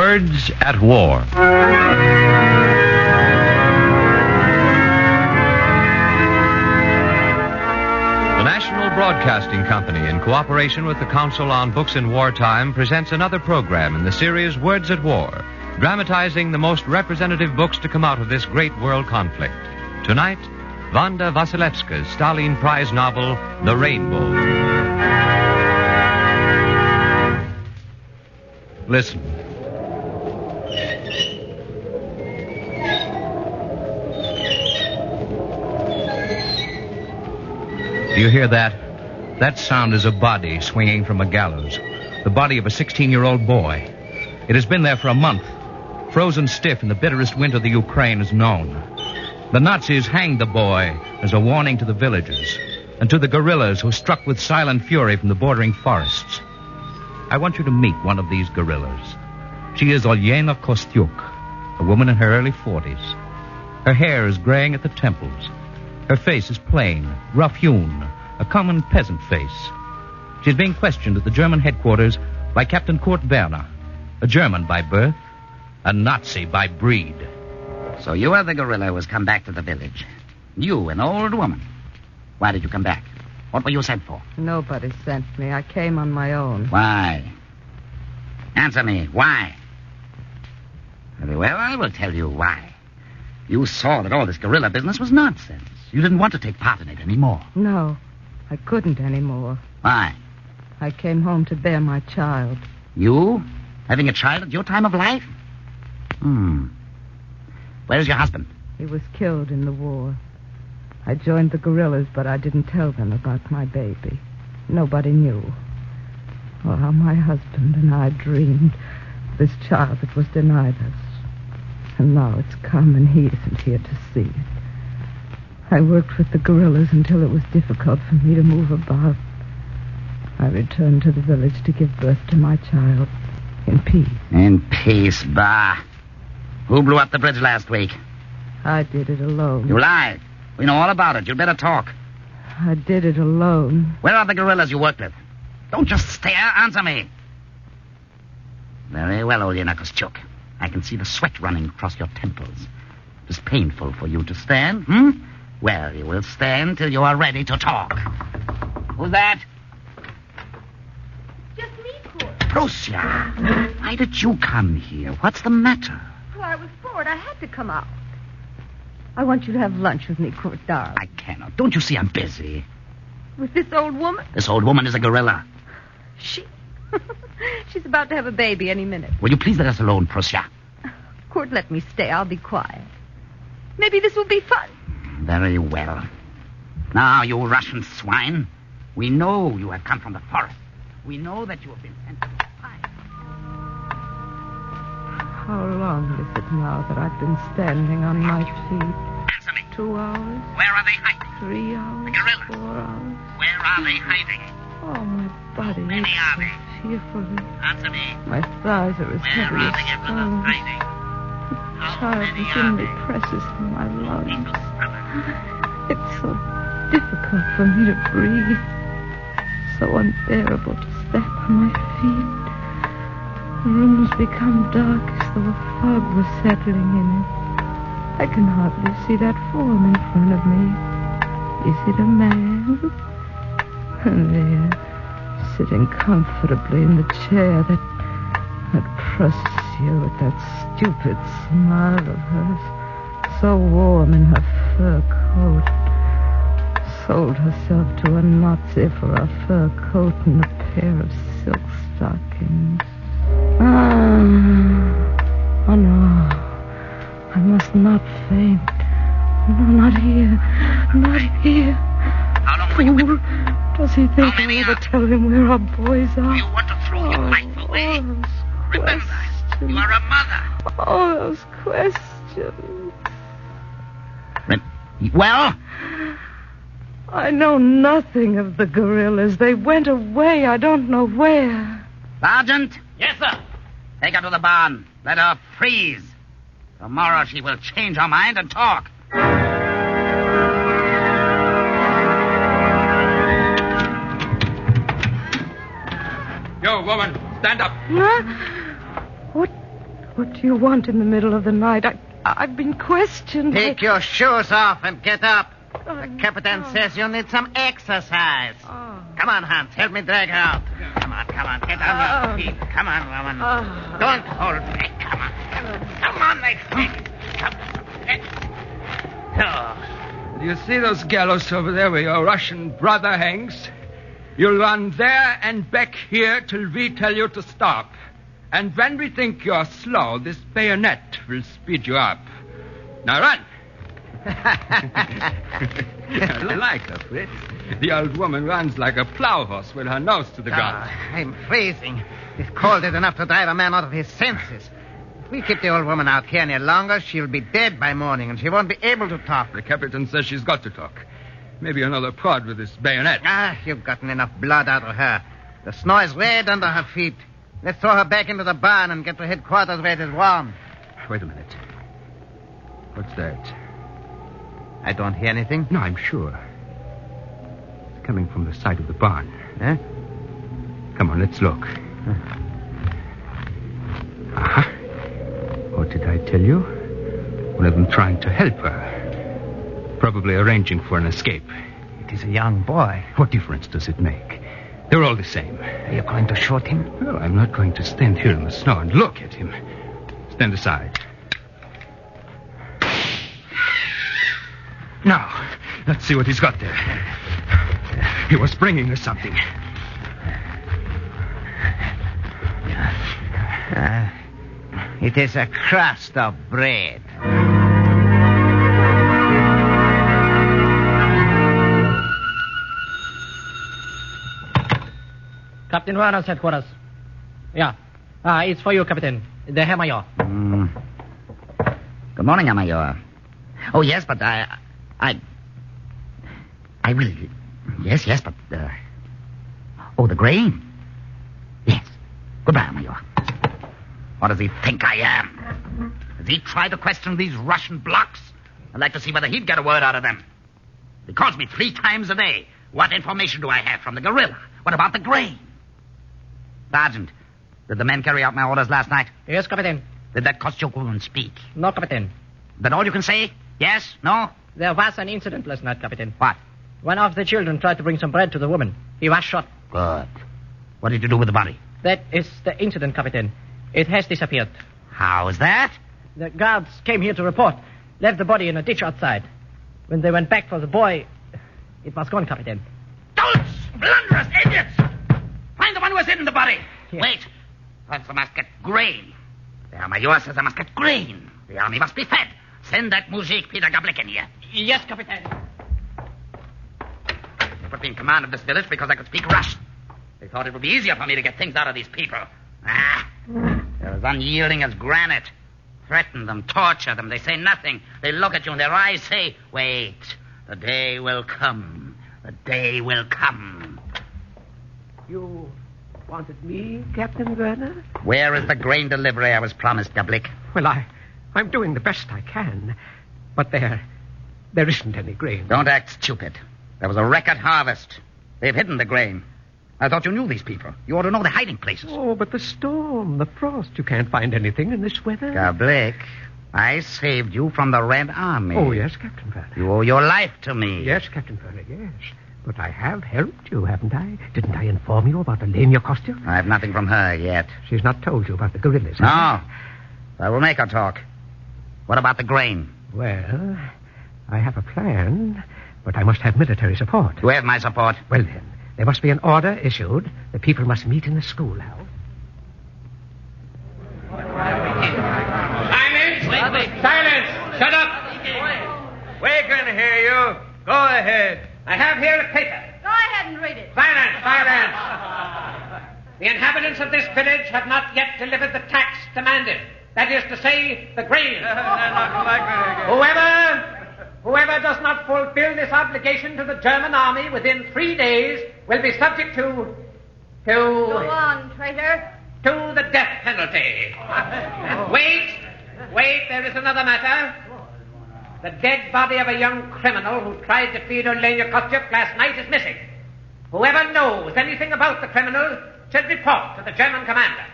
Words at War. The National Broadcasting Company, in cooperation with the Council on Books in Wartime, presents another program in the series Words at War, dramatizing the most representative books to come out of this great world conflict. Tonight, Wanda Wasilewska's Stalin Prize novel, The Rainbow. Listen. Do you hear that? That sound is a body swinging from a gallows. The body of a 16-year-old boy. It has been there for a month. Frozen stiff in the bitterest winter the Ukraine has known. The Nazis hanged the boy as a warning to the villagers and to the guerrillas who struck with silent fury from the bordering forests. I want you to meet one of these guerrillas. She is Olyena Kostyuk, a woman in her early 40s. Her hair is graying at the temples. Her face is plain, rough-hewn, a common peasant face. She's being questioned at the German headquarters by Captain Kurt Werner, a German by birth, a Nazi by breed. So you are the guerrilla who has come back to the village. You, an old woman. Why did you come back? What were you sent for? Nobody sent me. I came on my own. Why? Answer me. Why? Very well, I will tell you why. You saw that all this guerrilla business was nonsense. You didn't want to take part in it anymore. No, I couldn't anymore. Why? I came home to bear my child. You? Having a child at your time of life? Where is your husband? He was killed in the war. I joined the guerrillas, but I didn't tell them about my baby. Nobody knew. Oh, how my husband and I dreamed of this child that was denied us. And now it's come, and he isn't here to see it. I worked with the guerrillas until it was difficult for me to move about. I returned to the village to give birth to my child in peace. In peace, bah. Who blew up the bridge last week? I did it alone. You lied. We know all about it. You'd better talk. I did it alone. Where are the guerrillas you worked with? Don't just stare. Answer me. Very well, Olyena Kostyuk. I can see the sweat running across your temples. It is painful for you to stand, Well, you will stand till you are ready to talk. Who's that? Just me, Kurt. Prussia. Why did you come here? What's the matter? Well, I was bored. I had to come out. I want you to have lunch with me, Kurt, darling. I cannot. Don't you see I'm busy? With this old woman? This old woman is a guerrilla. She's about to have a baby any minute. Will you please let us alone, Prussia? Kurt, let me stay. I'll be quiet. Maybe this will be fun. Very well. Now, you Russian swine, we know you have come from the forest. We know that you have been sent to the spy. How long is it now that I've been standing on my feet? Answer me. 2 hours? Where are they hiding? 3 hours? The guerrillas. 4 hours? Where are they hiding? Oh, my body Many aches are they? so fearfully. Answer me. My thighs are as Where heavy are as the emperors stones. hiding? The How child many within are me they? presses in my lungs. Into stomach. It's so difficult for me to breathe. So unbearable to stand on my feet. The room's become dark as though a fog was settling in it. I can hardly see that form in front of me. Is it a man? And there, sitting comfortably in the chair that Prussia with that stupid smile of hers, so warm in her fur coat, sold herself to a Nazi for a fur coat and a pair of silk stockings. Oh, no. I must not faint. No, not here. Not here. How long were you with? Does he think How many I'll ever are- tell him where our boys are? Do you want to throw your life away? those Remember, questions. you are a mother. Oh, those questions. Well? I know nothing of the guerrillas. They went away. I don't know where. Sergeant? Yes, sir. Take her to the barn. Let her freeze. Tomorrow she will change her mind and talk. Yo, woman, stand up. Huh? What do you want in the middle of the night? I've been questioned. Take your shoes off and get up. The Oh, captain no. says you need some exercise. Oh. Come on, Hans. Help me drag her out. Come on. Get on your feet. Come on, woman. Oh. Don't hold back. Come on. Come on, my friend. Oh. Do you see those gallows over there where your Russian brother hangs? You'll run there and back here till we tell you to stop. And when we think you're slow, this bayonet will speed you up. Now run. I like her, Fritz. The old woman runs like a plow horse with her nose to the ground. I'm freezing. This cold is enough to drive a man out of his senses. If we keep the old woman out here any longer, she'll be dead by morning, and she won't be able to talk. The captain says she's got to talk. Maybe another prod with this bayonet. You've gotten enough blood out of her. The snow is red under her feet. Let's throw her back into the barn and get to headquarters where it is warm. Wait a minute. What's that? I don't hear anything. No, I'm sure. It's coming from the side of the barn. Huh? Come on, let's look. Aha. What did I tell you? One of them trying to help her. Probably arranging for an escape. It is a young boy. What difference does it make? They're all the same. Are you going to shoot him? Well, I'm not going to stand here in the snow and look at him. Stand aside. Now, let's see what he's got there. He was bringing us something. It is a crust of bread. Captain Werner's headquarters. Yeah. It's for you, Captain. The Herr Major. Good morning, Major. Oh, yes, but I will. Yes, but, the grain? Yes. Goodbye, Major. What does he think I am? Does he try to question these Russian blocks? I'd like to see whether he'd get a word out of them. He calls me 3 times a day. What information do I have from the guerrilla? What about the grain? Sergeant, did the men carry out my orders last night? Yes, Captain. Did that Kostchuk speak? No, Captain. That all you can say? Yes? No? There was an incident last night, Captain. What? One of the children tried to bring some bread to the woman. He was shot. Good. What did you do with the body? That is the incident, Captain. It has disappeared. How is that? The guards came here to report. Left the body in a ditch outside. When they went back for the boy, it was gone, Captain. Dolts! Blunderers! Idiots! Find the one who has hidden the body. Yes. Wait. First, I must get grain. The Major says I must get grain. The army must be fed. Send that mujik Peter Gablik in here. Yes, Captain. They put me in command of this village because I could speak Russian. They thought it would be easier for me to get things out of these people. They're as unyielding as granite. Threaten them, torture them. They say nothing. They look at you and their eyes say, wait. The day will come. The day will come. You wanted me, Captain Werner? Where is the grain delivery I was promised, Gablik? Well, I'm doing the best I can. But there isn't any grain. Don't act stupid. There was a record harvest. They've hidden the grain. I thought you knew these people. You ought to know the hiding places. Oh, but the storm, the frost. You can't find anything in this weather. Gablik, I saved you from the Red Army. Oh, yes, Captain Werner. You owe your life to me. Yes, Captain Werner, yes. But I have helped you, haven't I? Didn't I inform you about Elenia Kostya? I have nothing from her yet. She's not told you about the guerrillas, No. has I will make her talk. What about the grain? she? Well, I have a plan, but I must have military support. You have my support. Well, then, there must be an order issued. The people must meet in the schoolhouse. Silence! Silence! Shut up! We can hear you. Go ahead. I have here a paper. Go ahead and read it. Silence! Silence! The inhabitants of this village have not yet delivered the tax demanded. That is to say, the grain. Whoever does not fulfill this obligation to the German army within 3 days will be subject to Go on, traitor. to the death penalty. Wait, there is another matter. The dead body of a young criminal who tried to feed Olenia Kostyuk last night is missing. Whoever knows anything about the criminal should report to the German commander.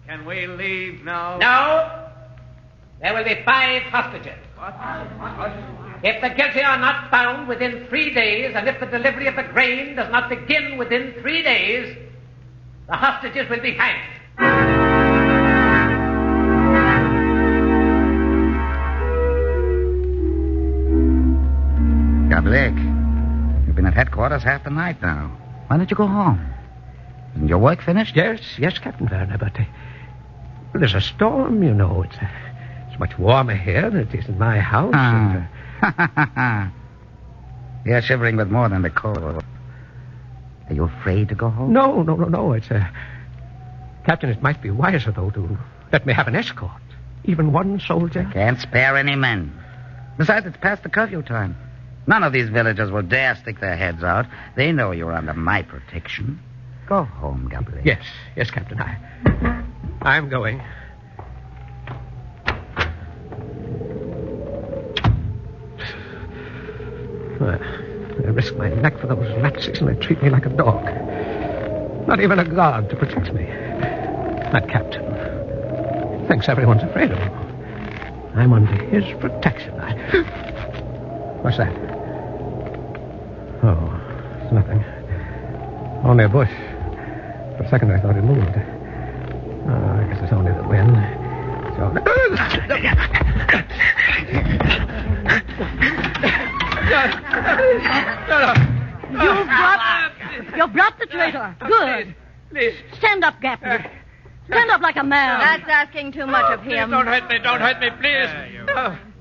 Can we leave now? No, there will be 5 hostages. If the guilty are not found within 3 days, and if the delivery of the grain does not begin within 3 days, the hostages will be hanged. Gavlik, you've been at headquarters half the night now. Why don't you go home? Isn't your work finished? Yes, Captain Werner, but there's a storm, you know. It's much warmer here than it is in my house. You're shivering with more than the cold. Are you afraid to go home? No. It's Captain, it might be wiser, though, to let me have an escort. Even one soldier. I can't spare any men. Besides, it's past the curfew time. None of these villagers will dare stick their heads out. They know you're under my protection. Go home, Gabriel. Yes, Captain. I'm going. I risk my neck for those Nazis, and they treat me like a dog. Not even a guard to protect me. That captain thinks everyone's afraid of him. I'm under his protection. What's that? Oh, it's nothing. Only a bush. For a second I thought it moved. I guess it's only the wind. You brought the traitor. Good. Please. Stand up, Gaffney. Stand up like a man. That's asking too much of him. Don't hurt me, please.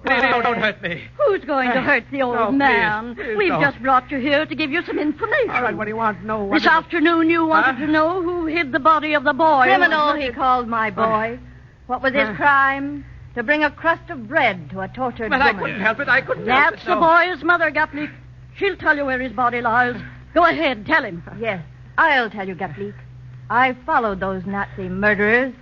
Please, don't hurt me. Who's going to hurt the old man? Please We've don't. just brought you here to give you some information. All right, what do you want? No. This afternoon you wanted to know who hid the body of the boy. Criminal, he called my boy. What was his crime? To bring a crust of bread to a tortured But woman. I couldn't help it. That's the boy's mother, Gaffney. She'll tell you where his body lies. Go ahead, tell him. Yes, I'll tell you, Gaplik. I followed those Nazi murderers.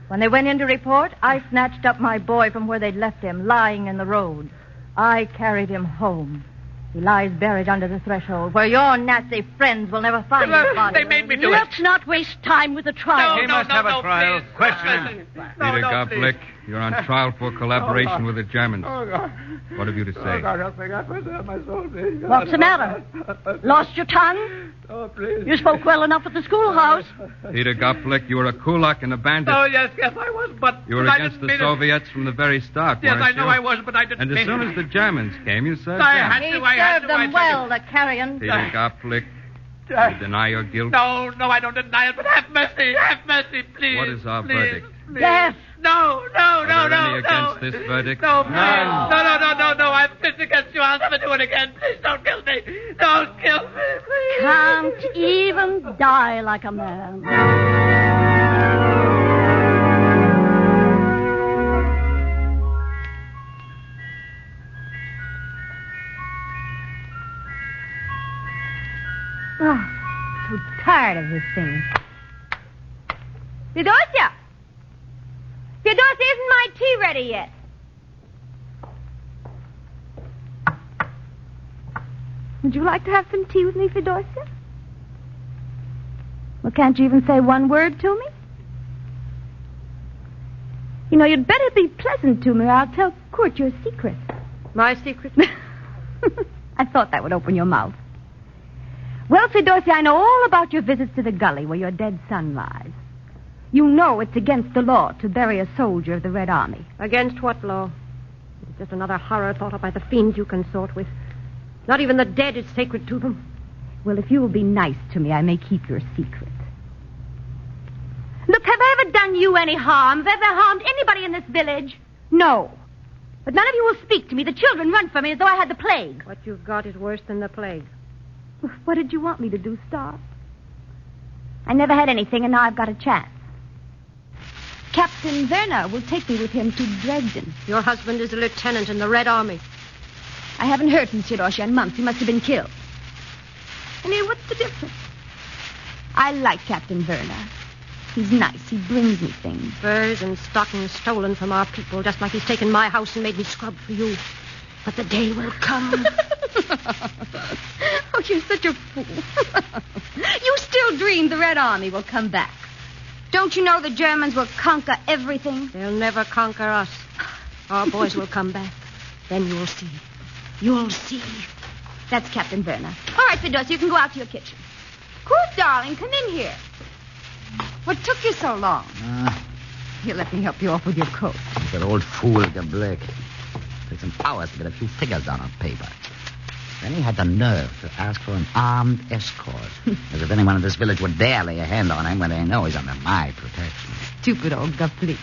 When they went in to report, I snatched up my boy from where they'd left him, lying in the road. I carried him home. He lies buried under the threshold, where your Nazi friends will never find his body. They made me do Let's not waste time with the trial. He must have a trial. Please. Question him. Peter Goplik, you're on trial for collaboration with the Germans. What have you to say? What's the matter? Lost your tongue? You spoke well enough at the schoolhouse. Peter Goplik, you were a kulak and a bandit. Oh, yes, I was, but... You were I against didn't the mean it. Soviets from the very start, Yes, weren't I know you? I was, but I didn't And as mean soon it. as the Germans came, you said I that. had He to, I had served to. I them well, the carrion. Peter Goplik, you deny your guilt? No, I don't deny it, but have mercy, please. What is our please, verdict? Please. Death. No. Are there any against this verdict? No, please. No. I've sinned against you. I'll never do it again. Please don't kill me. Don't kill me, please. Can't even die like a man. Oh, so tired of this thing. Theodosia! Theodosia, isn't my tea ready yet? Would you like to have some tea with me, Theodosia? Well, can't you even say one word to me? You know, you'd better be pleasant to me or I'll tell Kurt your secret. My secret? I thought that would open your mouth. Well, Theodosia, I know all about your visits to the gully where your dead son lies. You know it's against the law to bury a soldier of the Red Army. Against what law? It's just another horror thought up by the fiends you consort with. Not even the dead is sacred to them. Well, if you will be nice to me, I may keep your secret. Look, have I ever done you any harm? Have I ever harmed anybody in this village? No. But none of you will speak to me. The children run from me as though I had the plague. What you've got is worse than the plague. What did you want me to do, Star? I never had anything, and now I've got a chance. Captain Werner will take me with him to Dresden. Your husband is a lieutenant in the Red Army. I haven't heard from Theodosia in months. He must have been killed. Anyway, what's the difference? I like Captain Werner. He's nice. He brings me things. Furs and stockings stolen from our people, just like he's taken my house and made me scrub for you. But the day will come. Oh, you're such a fool. You still dream the Red Army will come back. Don't you know the Germans will conquer everything? They'll never conquer us. Our boys will come back. Then you'll see. You'll see. That's Captain Werner. All right, Fedosia, you can go out to your kitchen. Cool, darling, come in here. What took you so long? Here, let me help you off with your coat. That old fool, Gablick. Took some hours to get a few figures down on paper. Then he had the nerve to ask for an armed escort. As if anyone in this village would dare lay a hand on him when they know he's under my protection. Stupid old Gaplik.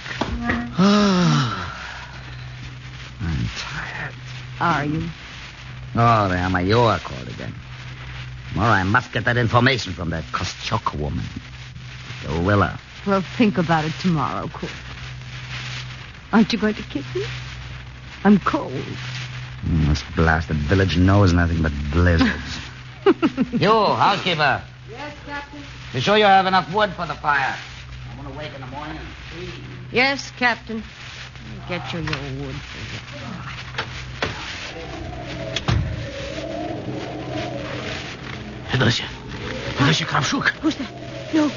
I'm tired. Are you? Oh, the Amayor called again. Tomorrow I must get that information from that Kostyuk woman. Gorilla. Well, think about it tomorrow, Kurt. Aren't you going to kiss me? I'm cold. This blasted village knows nothing but blizzards. You, housekeeper. Yes, Captain? Be sure you have enough wood for the fire. I want to wake in the morning and see. Yes, Captain. I'll get you your wood for you. Fedosia, Kravchuk. Who's that? No.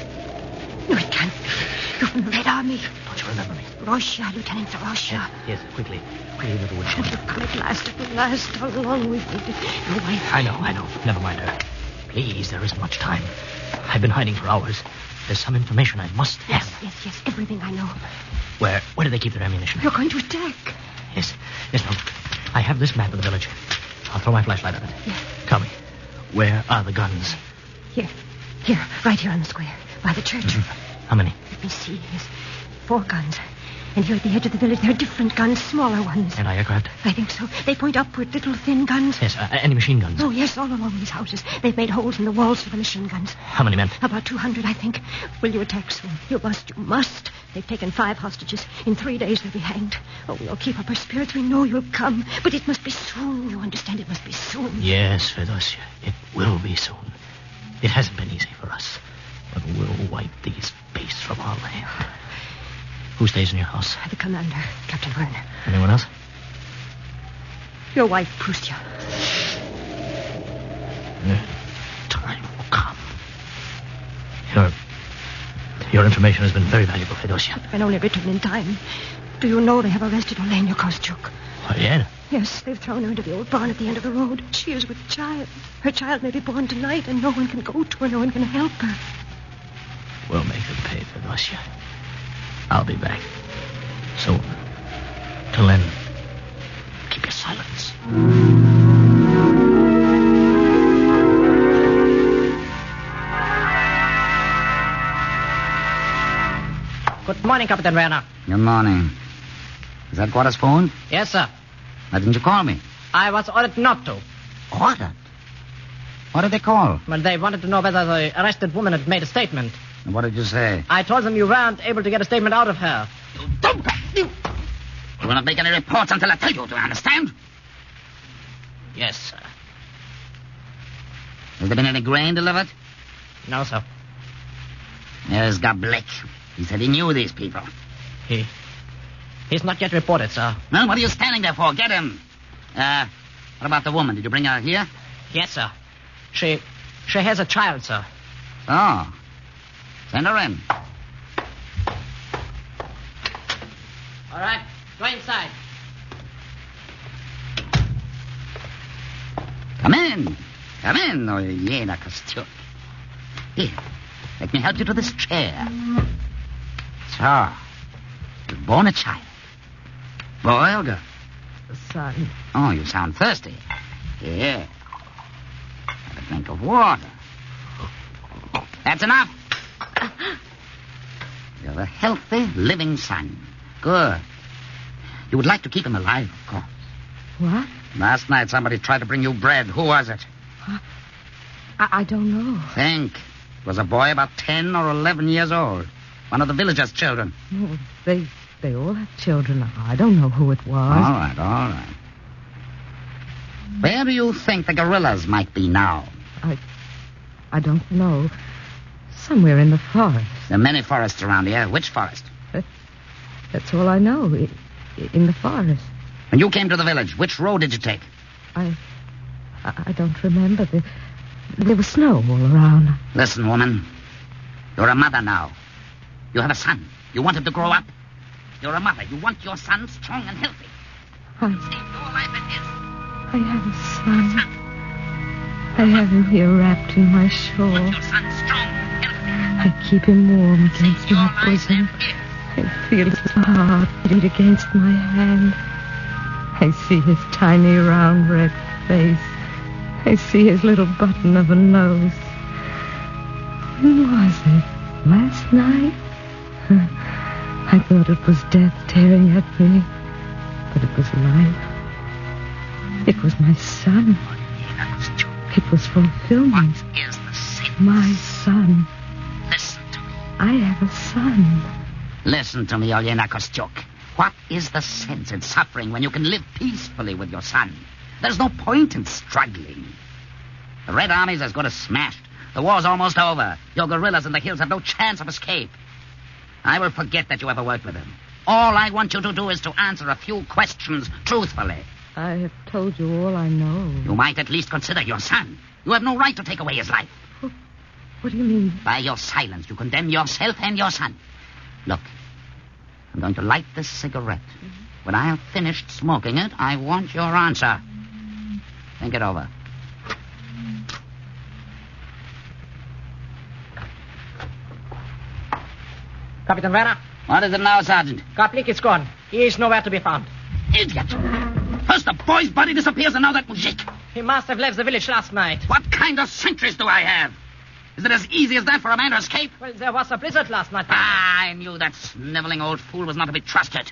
No, it can't be. You're from the Red Army. Don't you remember me? Russia, Lieutenant Russia. Yes, quickly. Quickly, little woodshed. Oh, you've come at last. How long we've waited. Your wife. I know. Never mind her. Please, there isn't much time. I've been hiding for hours. There's some information I must have. Yes. Everything I know. Where do they keep their ammunition? You're going to attack. Yes, no. I have this map of the village. I'll throw my flashlight on it. Yeah. Tell me, where are the guns? Here, right here on the square, by the church. Mm-hmm. How many? Let me see. Yes, 4 guns. And here at the edge of the village, there are different guns, smaller ones. Anti-aircraft? I think so. They point upward, little thin guns. Yes, anti-machine guns. Oh, yes, all along these houses. They've made holes in the walls for the machine guns. How many men? About 200, I think. Will you attack soon? You must. They've taken 5 hostages. In 3 days, they'll be hanged. Oh, we'll keep up our spirits. We know you'll come. But it must be soon. You understand? It must be soon. Yes, Fedosia. It will be soon. It hasn't been easy for us. But we'll wipe these beasts from our land. Who stays in your house? The commander, Captain Werner. Anyone else? Your wife, Prustia. Time will come. Your information has been very valuable, Fedosia. And only written in time. Do you know they have arrested Olenia Kostyuk? Olenia? Yes, they've thrown her into the old barn at the end of the road. She is with child. Her child may be born tonight, and no one can go to her. No one can help her. We'll make them pay, Fedosia. I'll be back. Soon. Till then, keep your silence. Good morning, Captain Werner. Good morning. Is that quarters phone? Yes, sir. Why didn't you call me? I was ordered not to. Ordered? What did they call? Well, they wanted to know whether the arrested woman had made a statement. And what did you say? I told them you weren't able to get a statement out of her. You will not make any reports until I tell you, do you understand? Yes, sir. Has there been any grain delivered? No, sir. There's Gablick. He said he knew these people. He's not yet reported, sir. Well, what are you standing there for? Get him. What about the woman? Did you bring her here? Yes, sir. She has a child, sir. Oh. Send her in. All right. Go inside. Come in, Olena Kostyuk. Here, let me help you to this chair. So, you've born a child. Boy or girl? A son. Oh, you sound thirsty. Here. Have a drink of water. That's enough. You have a healthy, living son. Good. You would like to keep him alive, of course. What? Last night somebody tried to bring you bread. Who was it? I don't know. Think. It was a boy about 10 or 11 years old. One of the villagers' children. Oh, they all have children. I don't know who it was. All right. Where do you think the gorillas might be now? I don't know. Somewhere in the forest. There are many forests around here. Which forest? That's all I know. In the forest. When you came to the village, which road did you take? I don't remember. There was snow all around. Listen, woman. You're a mother now. You have a son. You want him to grow up. You're a mother. You want your son strong and healthy. I have a son. I have him here wrapped in my shawl. I keep him warm against my bosom. I feel his heart beat against my hand. I see his tiny round red face. I see his little button of a nose. When was it? Last night? I thought it was death tearing at me, but it was life. It was my son. It was fulfillment. What is the sin? My son. Listen to me. I have a son. Listen to me, Olyena Kostyuk. What is the sense in suffering when you can live peacefully with your son? There's no point in struggling. The Red Army's as good as smashed. The war's almost over. Your guerrillas in the hills have no chance of escape. I will forget that you ever worked with him. All I want you to do is to answer a few questions truthfully. I have told you all I know. You might at least consider your son. You have no right to take away his life. What do you mean? By your silence, you condemn yourself and your son. Look, I'm going to light this cigarette. When I have finished smoking it, I want your answer. Think it over. Captain Werner? What is it now, Sergeant? Goplik is gone. He is nowhere to be found. Idiot! First the boy's body disappears and now that mujik. He must have left the village last night. What kind of sentries do I have? Is it as easy as that for a man to escape? Well, there was a blizzard last night. I knew that sniveling old fool was not to be trusted.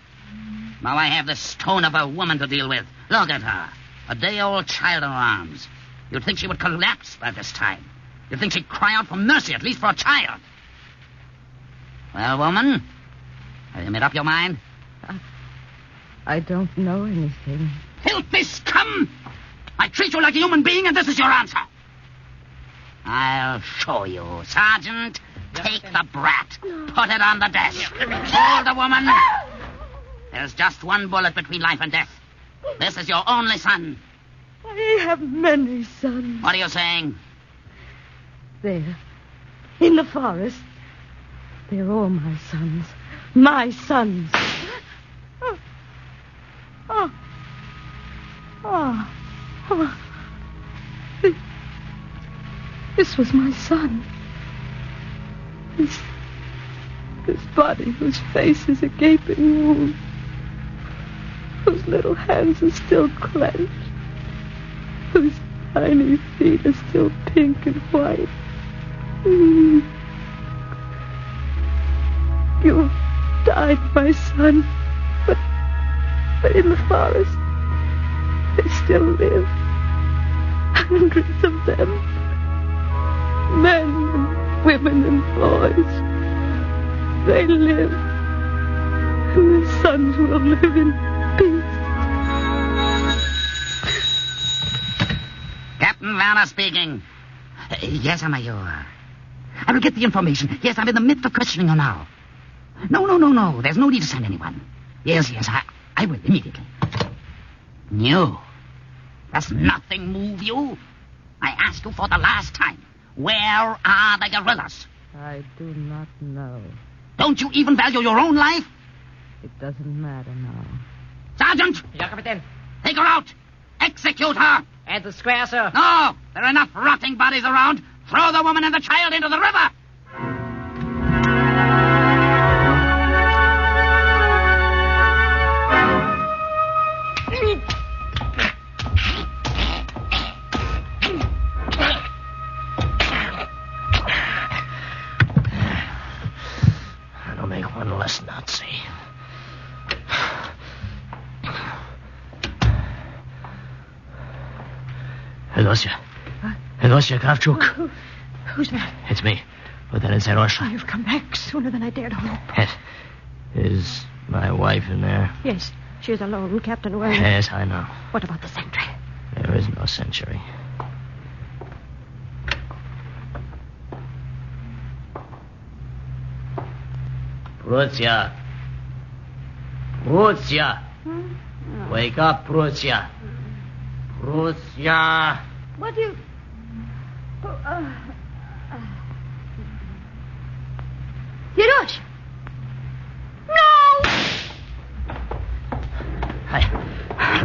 Now I have this stone of a woman to deal with. Look at her. A day-old child in her arms. You'd think she would collapse by this time. You'd think she'd cry out for mercy, at least for a child. Well, woman, have you made up your mind? I don't know anything. Filthy scum! I treat you like a human being, and this is your answer. I'll show you. Sergeant, take the brat. Put it on the desk. Hold the woman. There's just one bullet between life and death. This is your only son. I have many sons. What are you saying? There, in the forest. They're all my sons. My sons. This was my son. This body whose face is a gaping wound. Whose little hands are still clenched. Whose tiny feet are still pink and white. You died, my son, but in the forest, they still live. Hundreds of them. Men and women and boys. They live. And their sons will live in peace. Captain Werner speaking. Yes, Major. I will get the information. Yes, I'm in the midst of questioning her now. No. There's no need to send anyone. Yes, I will immediately. No. Does nothing move you? I ask you for the last time. Where are the guerrillas? I do not know. Don't you even value your own life? It doesn't matter now. Sergeant! Ja, Captain. Take her out! Execute her! At the square, sir. No! There are enough rotting bodies around. Throw the woman and the child into the river! That'll make one less Nazi. Fedosia Kravchuk. Who's that? It's me, Lieutenant Zarosha. You've come back sooner than I dared hope. Yes. Is my wife in there? Yes, she's alone, Captain Werner. Yes, I know. What about the sentry? There is no sentry. Prussia. Wake up, Prussia. Prussia. What do you... Hirosh! No!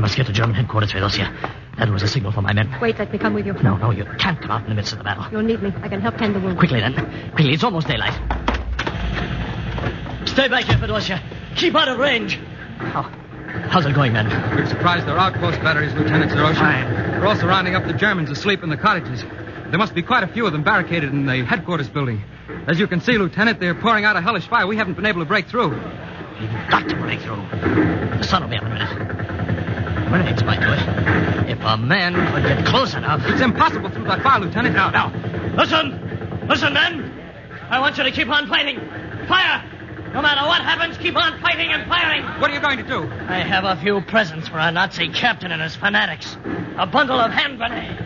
must get to German headquarters, Fedosia. That was a signal for my men. Wait, let me come with you. No, you can't come out in the midst of the battle. You'll need me. I can help tend the wound. Quickly, then. Quickly, it's almost daylight. Stay back here, Fedosia. Keep out of range. How's it going, men? We've surprised their outpost batteries, Lieutenant Zeroshin. Fine. We're also rounding up the Germans asleep in the cottages. There must be quite a few of them barricaded in the headquarters building. As you can see, Lieutenant, they're pouring out a hellish fire. We haven't been able to break through. You've got to break through. The sun will be up in a minute. Grenades might do it. If a man could get close enough. It's impossible through that fire, Lieutenant. Now. Listen, men. I want you to keep on fighting. Fire! No matter what happens, keep on fighting and firing. What are you going to do? I have a few presents for a Nazi captain and his fanatics. A bundle of hand grenades.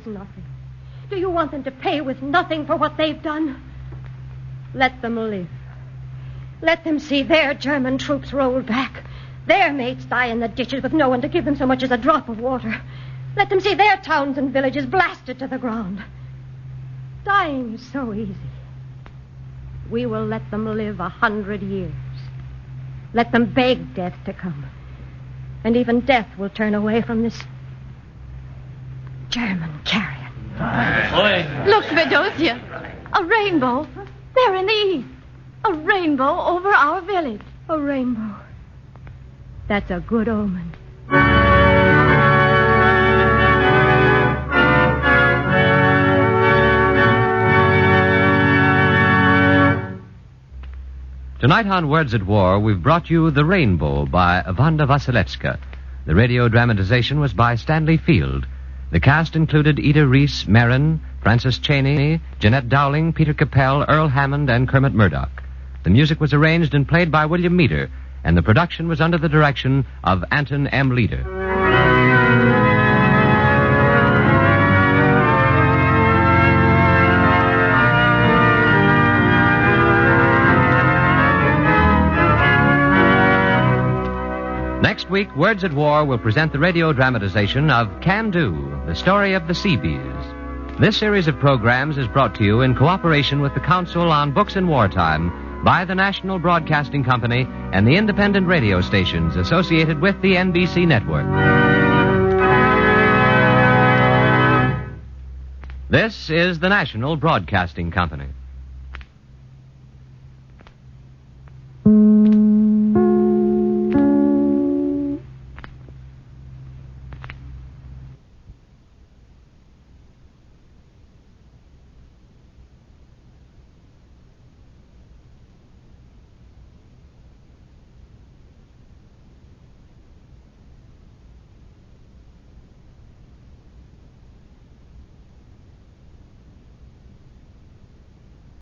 Nothing. Do you want them to pay with nothing for what they've done? Let them live. Let them see their German troops rolled back. Their mates die in the ditches with no one to give them so much as a drop of water. Let them see their towns and villages blasted to the ground. Dying is so easy. We will let them live 100 years. Let them beg death to come. And even death will turn away from this German carrion. Look, Fedosia. A rainbow. There in the east. A rainbow over our village. A rainbow. That's a good omen. Tonight on Words at War, we've brought you The Rainbow by Wanda Wasilewska. The radio dramatization was by Stanley Field. The cast included Ida Reese Marin, Francis Cheney, Jeanette Dowling, Peter Capell, Earl Hammond, and Kermit Murdoch. The music was arranged and played by William Meader, and the production was under the direction of Anton M. Leader. Next week, Words at War will present the radio dramatization of Can Do, the story of the Seabees. This series of programs is brought to you in cooperation with the Council on Books in Wartime by the National Broadcasting Company and the independent radio stations associated with the NBC network. This is the National Broadcasting Company.